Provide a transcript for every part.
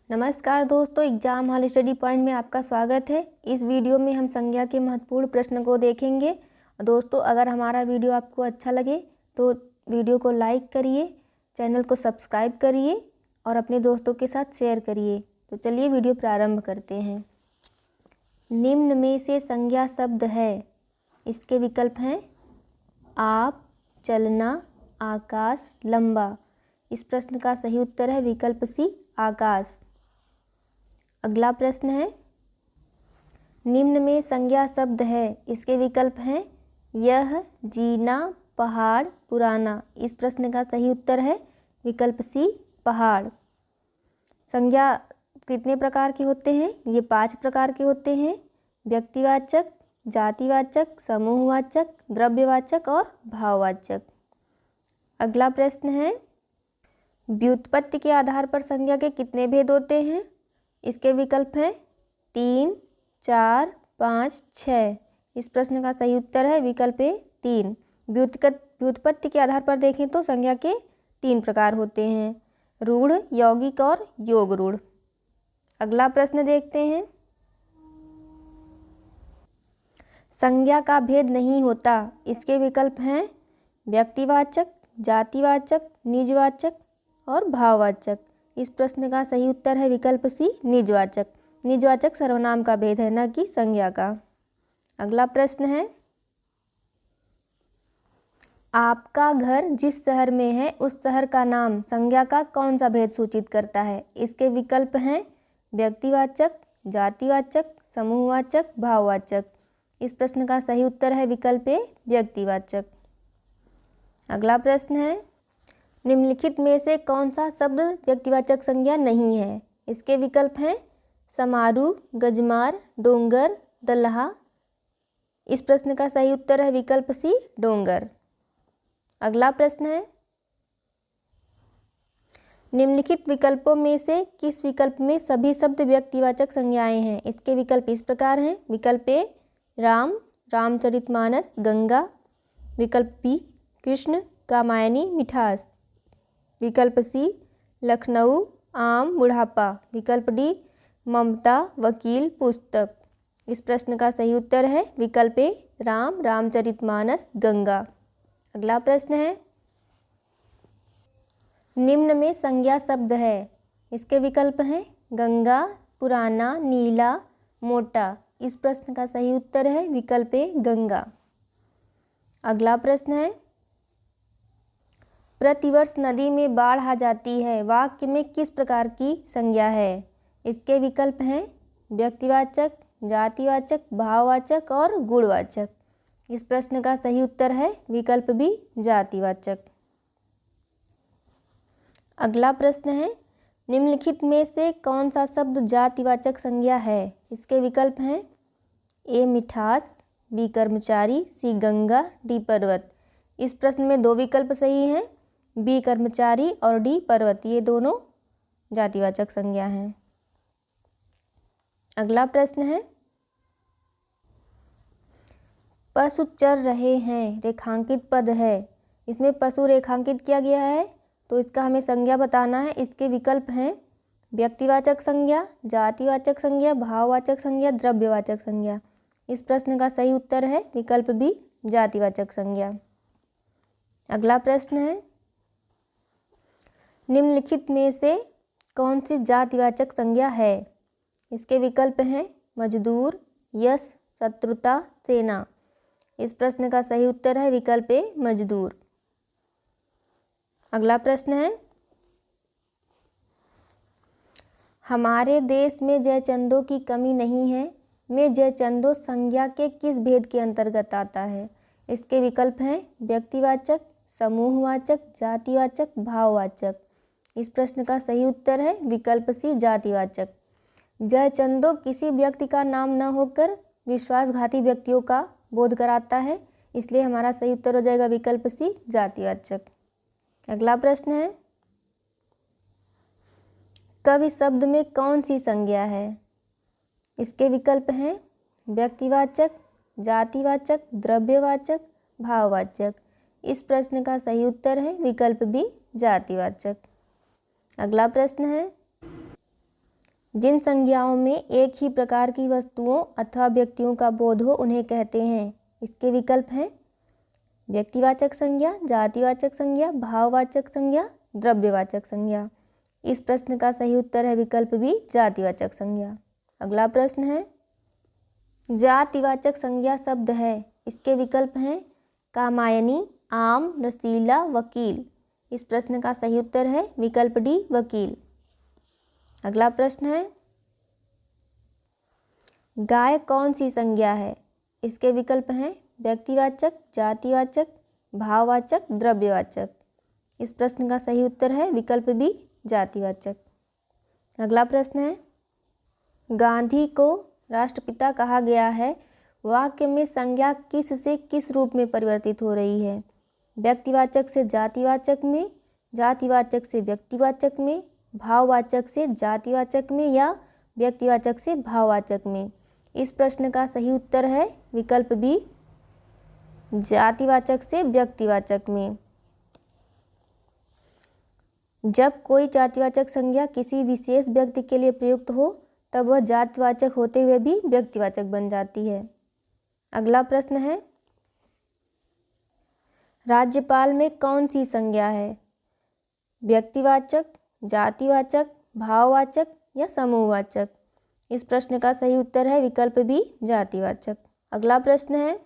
नमस्कार दोस्तों, exam hall study point में आपका स्वागत है। इस वीडियो में हम संज्ञा के महत्वपूर्ण प्रश्न को देखेंगे। दोस्तों, अगर हमारा वीडियो आपको अच्छा लगे तो वीडियो को लाइक करिए, चैनल को सब्सक्राइब करिए और अपने दोस्तों के साथ शेयर करिए। तो चलिए वीडियो प्रारंभ करते हैं। निम्न में से संज्ञा शब्द है, इसके विकल्प हैं आप, चलना, आकाश, लंबा। इस प्रश्न का सही उत्तर है विकल्प सी, आकाश। अगला प्रश्न है, निम्न में संज्ञा शब्द है, इसके विकल्प हैं यह, जीना, पहाड़, पुराना। इस प्रश्न का सही उत्तर है विकल्प सी, पहाड़। संज्ञा कितने प्रकार के होते हैं? ये 5 प्रकार के होते हैं। व्यक्तिवाचक, जातिवाचक, समूहवाचक, द्रव्यवाचक और भाववाचक। अगला प्रश्न है, व्युत्पत्ति के आधार पर संज्ञा के कितने भेद होते हैं? इसके विकल्प हैं 3, 4, 5, 6। इस प्रश्न का सही उत्तर है विकल्प ए, 3। व्युत्पत्ति के आधार पर देखें तो संज्ञा के 3 प्रकार होते हैं, रूढ़, यौगिक और योग रूढ़। अगला प्रश्न देखते हैं, संज्ञा का भेद नहीं होता। इसके विकल्प हैं व्यक्तिवाचक, जातिवाचक, निजवाचक और भाववाचक। इस प्रश्न का सही उत्तर है विकल्प सी, निजवाचक। निजवाचक सर्वनाम का भेद है, न कि संज्ञा का। अगला प्रश्न है, आपका घर जिस शहर में है उस शहर का नाम संज्ञा का कौन सा भेद सूचित करता है? इसके विकल्प हैं व्यक्तिवाचक, जातिवाचक, समूहवाचक, भाववाचक। इस प्रश्न का सही उत्तर है विकल्प ए, व्यक्तिवाचक। अगला प्रश्न है, निम्नलिखित में से कौन सा शब्द व्यक्तिवाचक संज्ञा नहीं है? इसके विकल्प हैं समारोह, गजमार, डोंगर, दल्हा। इस प्रश्न का सही उत्तर है विकल्प सी, डोंगर। अगला प्रश्न है, निम्नलिखित विकल्पों में से किस विकल्प में सभी शब्द व्यक्तिवाचक संज्ञाएं हैं? इसके विकल्प इस प्रकार हैं। विकल्प ए, राम, रामचरितमानस, गंगा। विकल्प बी, कृष्ण, कामायनी, मिठास। विकल्प सी, लखनऊ, आम, बुढ़ापा। विकल्प डी, ममता, वकील, पुस्तक। इस प्रश्न का सही उत्तर है विकल्प ए, राम, रामचरितमानस, गंगा। अगला प्रश्न है, निम्न में संज्ञा शब्द है, इसके विकल्प हैं गंगा, पुराना, नीला, मोटा। इस प्रश्न का सही उत्तर है विकल्प ए, गंगा। अगला प्रश्न है, प्रतिवर्ष नदी में बाढ़ आ जाती है, वाक्य में किस प्रकार की संज्ञा है? इसके विकल्प हैं व्यक्तिवाचक, जातिवाचक, भाववाचक और गुणवाचक। इस प्रश्न का सही उत्तर है विकल्प बी, जातिवाचक। अगला प्रश्न है, निम्नलिखित में से कौन सा शब्द जातिवाचक संज्ञा है? इसके विकल्प हैं ए, मिठास, बी, कर्मचारी, सी, गंगा, डी, पर्वत। इस प्रश्न में 2 विकल्प सही हैं, बी, कर्मचारी और डी, पर्वत। ये दोनों जातिवाचक संज्ञा हैं। अगला प्रश्न है, पशु चर रहे हैं, रेखांकित पद है। इसमें पशु रेखांकित किया गया है तो इसका हमें संज्ञा बताना है। इसके विकल्प हैं व्यक्तिवाचक संज्ञा, जातिवाचक संज्ञा, भाववाचक संज्ञा, द्रव्यवाचक संज्ञा। इस प्रश्न का सही उत्तर है विकल्प बी, जातिवाचक संज्ञा। अगला प्रश्न है, निम्नलिखित में से कौन सी जातिवाचक संज्ञा है? इसके विकल्प हैं मजदूर, यश, शत्रुता, सेना। इस प्रश्न का सही उत्तर है विकल्प ए, मजदूर। अगला प्रश्न है, हमारे देश में जयचंदों की कमी नहीं है में जयचंदो संज्ञा के किस भेद के अंतर्गत आता है? इसके विकल्प हैं व्यक्तिवाचक, समूहवाचक, जातिवाचक, भाववाचक। इस प्रश्न का सही उत्तर है विकल्प सी, जातिवाचक। जयचंदो किसी व्यक्ति का नाम न होकर विश्वासघाती व्यक्तियों का बोध कराता है, इसलिए हमारा सही उत्तर हो जाएगा विकल्प सी, जातिवाचक। अगला प्रश्न है, कवि शब्द में कौन सी संज्ञा है? इसके विकल्प हैं व्यक्तिवाचक, जातिवाचक, द्रव्यवाचक, भाववाचक। इस प्रश्न का सही उत्तर है विकल्प बी, जातिवाचक। अगला प्रश्न है, जिन संज्ञाओं में एक ही प्रकार की वस्तुओं अथवा व्यक्तियों का बोध हो उन्हें कहते हैं। इसके विकल्प हैं व्यक्तिवाचक संज्ञा, जातिवाचक संज्ञा, भाववाचक संज्ञा, द्रव्यवाचक संज्ञा। इस प्रश्न का सही उत्तर है विकल्प बी, जातिवाचक संज्ञा। अगला प्रश्न है जातिवाचक संज्ञा शब्द है। इसके विकल्प हैं कामायनी, आम, रसीला, वकील। इस प्रश्न का सही उत्तर है विकल्प डी, वकील। अगला प्रश्न है गाय कौन सी संज्ञा है। इसके विकल्प हैं व्यक्तिवाचक, जातिवाचक, भाववाचक, द्रव्यवाचक। इस प्रश्न का सही उत्तर है विकल्प बी, जातिवाचक। अगला प्रश्न है गांधी को राष्ट्रपिता कहा गया है, वाक्य में संज्ञा किस से किस रूप में परिवर्तित हो रही है। व्यक्तिवाचक से जातिवाचक में, जातिवाचक से व्यक्तिवाचक में, भाववाचक से जातिवाचक में या व्यक्तिवाचक से भाववाचक में। इस प्रश्न का सही उत्तर है विकल्प बी, जातिवाचक से व्यक्तिवाचक में। जब कोई जातिवाचक संज्ञा किसी विशेष व्यक्ति के लिए प्रयुक्त हो तब वह जातिवाचक होते हुए भी व्यक्तिवाचक बन जाती है। अगला प्रश्न है राज्यपाल में कौन सी संज्ञा है। व्यक्तिवाचक, जातिवाचक, भाववाचक या समूहवाचक। इस प्रश्न का सही उत्तर है विकल्प बी, जातिवाचक। अगला प्रश्न है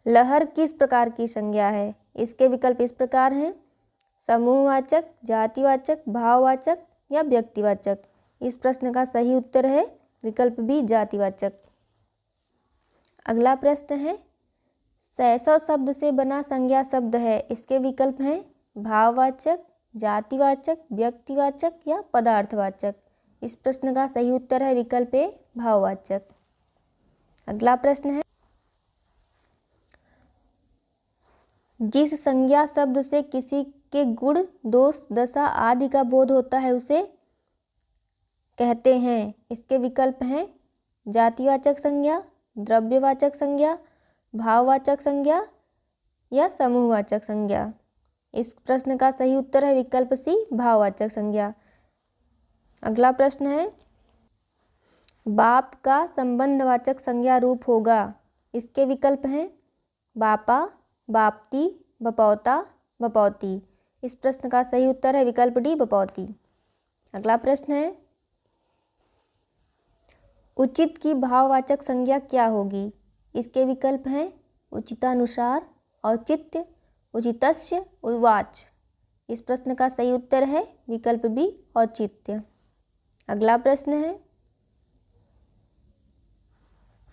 लहर किस प्रकार की संज्ञा है। इसके विकल्प इस प्रकार हैं समूहवाचक, जातिवाचक, भाववाचक या व्यक्तिवाचक। इस प्रश्न का सही उत्तर है विकल्प बी, जातिवाचक। अगला प्रश्न है शैशव शब्द से बना संज्ञा शब्द है। इसके विकल्प हैं भाववाचक, जातिवाचक, व्यक्तिवाचक या पदार्थवाचक। इस प्रश्न का सही उत्तर है विकल्प ए, भाववाचक। अगला प्रश्न है जिस संज्ञा शब्द से किसी के गुण, दोष, दशा आदि का बोध होता है उसे कहते हैं। इसके विकल्प हैं जातिवाचक संज्ञा, द्रव्यवाचक संज्ञा, भाववाचक संज्ञा या समूहवाचक संज्ञा। इस प्रश्न का सही उत्तर है विकल्प सी, भाववाचक संज्ञा। अगला प्रश्न है बाप का संबंधवाचक संज्ञा रूप होगा। इसके विकल्प हैं बापा, बापती, बपौता, बपौती। इस प्रश्न का सही उत्तर है विकल्प डी, बपौती। अगला प्रश्न है उचित की भाववाचक संज्ञा क्या होगी। इसके विकल्प हैं उचितानुसार, औचित्य, उचितस्य, उवाच। इस प्रश्न का सही उत्तर है विकल्प बी, औचित्य। अगला प्रश्न है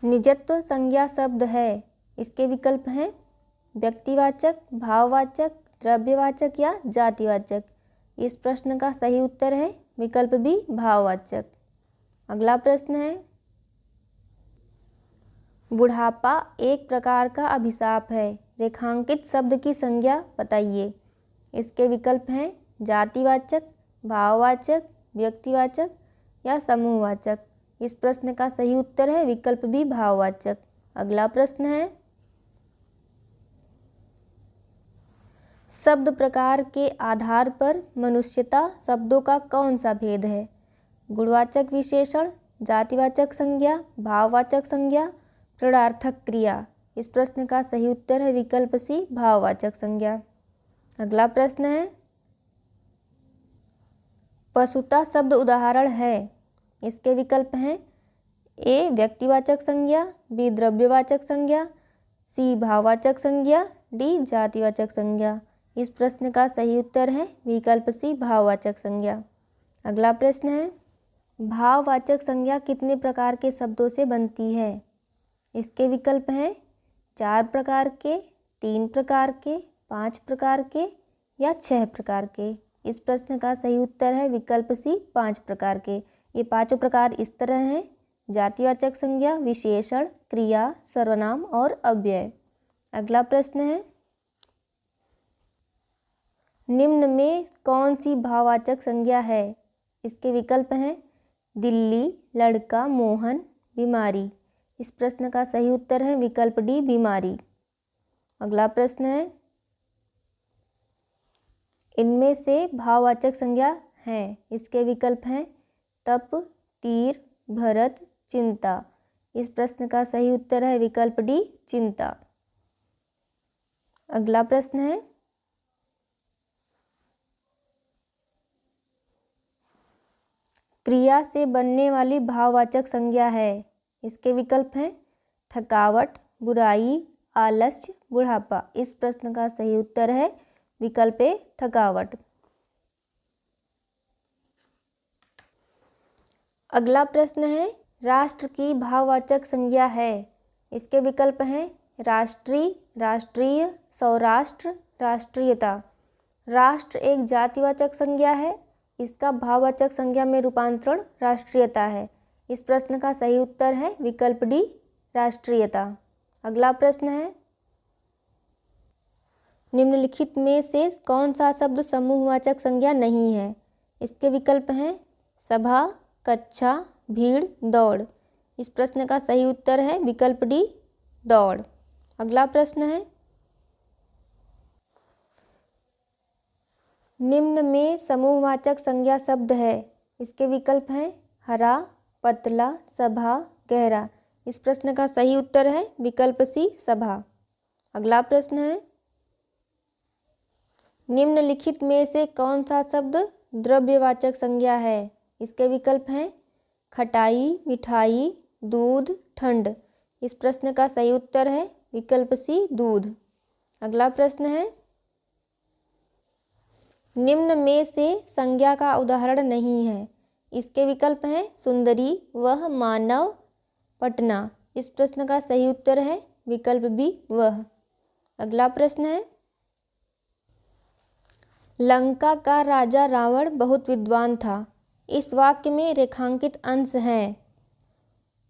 निजत्व संज्ञा शब्द है। इसके विकल्प हैं व्यक्तिवाचक, भाववाचक, द्रव्यवाचक या जातिवाचक। इस प्रश्न का सही उत्तर है विकल्प बी, भाववाचक। अगला प्रश्न है बुढ़ापा एक प्रकार का अभिशाप है, रेखांकित शब्द की संज्ञा बताइए। इसके विकल्प हैं जातिवाचक, भाववाचक, व्यक्तिवाचक या समूहवाचक। इस प्रश्न का सही उत्तर है विकल्प बी, भाववाचक। अगला प्रश्न है शब्द प्रकार के आधार पर मनुष्यता शब्दों का कौन सा भेद है। गुणवाचक विशेषण, जातिवाचक संज्ञा, भाववाचक संज्ञा, प्रणार्थक क्रिया। इस प्रश्न का सही उत्तर है विकल्प सी, भाववाचक संज्ञा। अगला प्रश्न है पशुता शब्द उदाहरण है। इसके विकल्प हैं ए व्यक्तिवाचक संज्ञा, बी द्रव्यवाचक संज्ञा, सी भाववाचक संज्ञा, डी जातिवाचक संज्ञा। इस प्रश्न का सही उत्तर है विकल्प सी, भाववाचक संज्ञा। अगला प्रश्न है भाववाचक संज्ञा कितने प्रकार के शब्दों से बनती है। इसके विकल्प हैं 4 प्रकार के, 3 प्रकार के, 5 प्रकार के या 6 प्रकार के। इस प्रश्न का सही उत्तर है विकल्प सी, 5 प्रकार के। ये पांचों प्रकार इस तरह हैं जातिवाचक संज्ञा, विशेषण, क्रिया, सर्वनाम और अव्यय। अगला प्रश्न है निम्न में कौन सी भाववाचक संज्ञा है। इसके विकल्प हैं दिल्ली, लड़का, मोहन, बीमारी। इस प्रश्न का सही उत्तर है विकल्प डी, बीमारी। अगला प्रश्न है इनमें से भाववाचक संज्ञा हैं। इसके विकल्प हैं तप, तीर, भरत, चिंता। इस प्रश्न का सही उत्तर है विकल्प डी, चिंता। अगला प्रश्न है, क्रिया से बनने वाली भाववाचक संज्ञा है। इसके विकल्प हैं थकावट, बुराई, आलस्य, बुढ़ापा। इस प्रश्न का सही उत्तर है विकल्प ए, थकावट। अगला प्रश्न है, राष्ट्र की भाववाचक संज्ञा है। इसके विकल्प हैं राष्ट्रीय, राष्ट्रीय, सौराष्ट्र, राष्ट्रीयता। राष्ट्र एक जातिवाचक संज्ञा है, इसका भाववाचक संज्ञा में रूपांतरण राष्ट्रीयता है। इस प्रश्न का सही उत्तर है विकल्प डी, राष्ट्रीयता। अगला प्रश्न है, निम्नलिखित में से कौन सा शब्द समूहवाचक संज्ञा नहीं है। इसके विकल्प हैं सभा, कक्षा, भीड़, दौड़। इस प्रश्न का सही उत्तर है विकल्प डी, दौड़। अगला प्रश्न है, निम्न में समूहवाचक संज्ञा शब्द है। इसके विकल्प हैं हरा, पतला, सभा, गहरा। इस प्रश्न का सही उत्तर है विकल्प सी, सभा। अगला प्रश्न है, निम्नलिखित में से कौन सा शब्द द्रव्यवाचक संज्ञा है। इसके विकल्प हैं खटाई, मिठाई, दूध, ठंड। इस प्रश्न का सही उत्तर है विकल्प सी, दूध। अगला प्रश्न है, निम्न में से संज्ञा का उदाहरण नहीं है। इसके विकल्प हैं सुंदरी, वह, मानव, पटना। इस प्रश्न का सही उत्तर है विकल्प बी, वह। अगला प्रश्न है, लंका का राजा रावण बहुत विद्वान था। इस वाक्य में रेखांकित अंश हैं।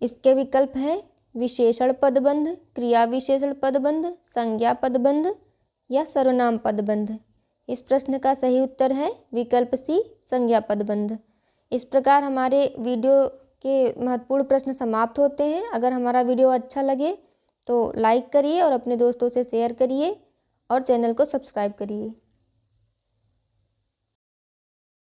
इसके विकल्प हैं विशेषण पदबंध, क्रिया विशेषण पदबंध, संज्ञा पदबंध या सर्वनाम पदबंध। इस प्रश्न का सही उत्तर है विकल्प सी, संज्ञा पदबंध। इस प्रकार हमारे वीडियो के महत्वपूर्ण प्रश्न समाप्त होते हैं। अगर हमारा वीडियो अच्छा लगे तो लाइक करिए और अपने दोस्तों से शेयर करिए और चैनल को सब्सक्राइब करिए।